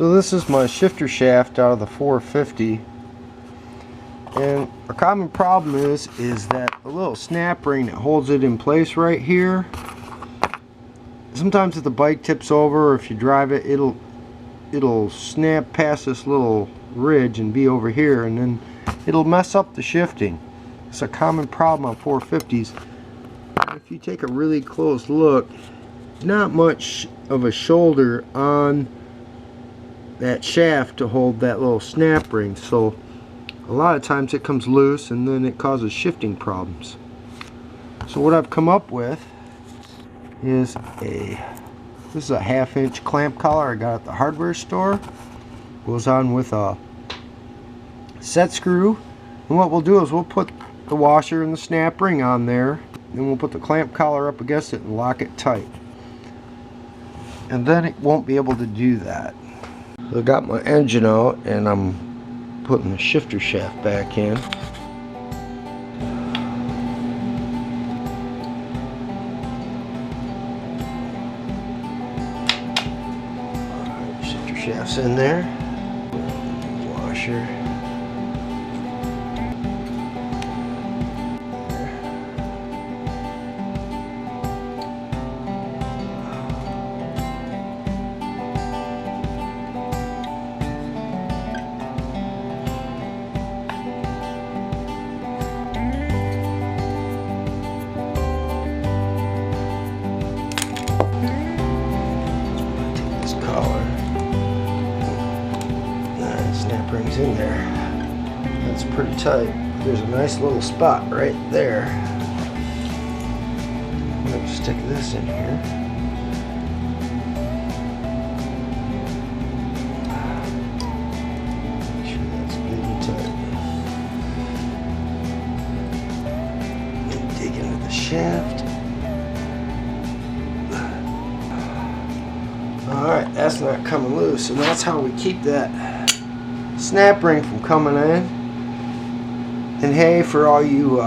So this is my shifter shaft out of the 450, and a common problem is that the little snap ring that holds it in place right here, sometimes if the bike tips over or if you drive it, it'll snap past this little ridge and be over here, and then it'll mess up the shifting. It's a common problem on 450s. If you take a really close look, not much of a shoulder on that shaft to hold that little snap ring, so a lot of times it comes loose and then it causes shifting problems. So what I've come up with is this is a 1/2 inch clamp collar I got at the hardware store. Goes on with a set screw, and what we'll do is we'll put the washer and the snap ring on there, then we'll put the clamp collar up against it and lock it tight, and then it won't be able to do that. So I got my engine out and I'm putting the shifter shaft back in. Alright, shifter shaft's in there. Washer. Snap rings in there. That's pretty tight. There's a nice little spot right there. I'm going to stick this in here. Make sure that's good and tight. And dig into the shaft. Alright, that's not coming loose, and that's how we keep that snap ring from coming in. And hey, for all you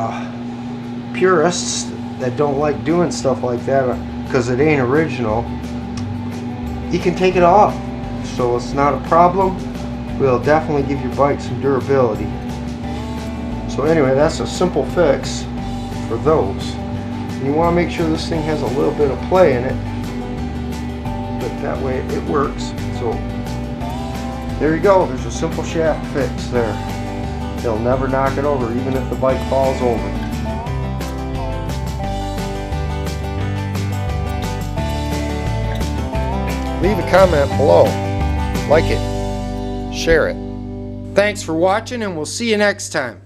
purists that don't like doing stuff like that because it ain't original, you can take it off, so it's not a problem. Will definitely give your bike some durability. So anyway, that's a simple fix for those. And you want to make sure this thing has a little bit of play in it, but that way it works. So there you go, there's a simple shaft fix there. They'll never knock it over, even if the bike falls over. Leave a comment below. Like it. Share it. Thanks for watching, and we'll see you next time.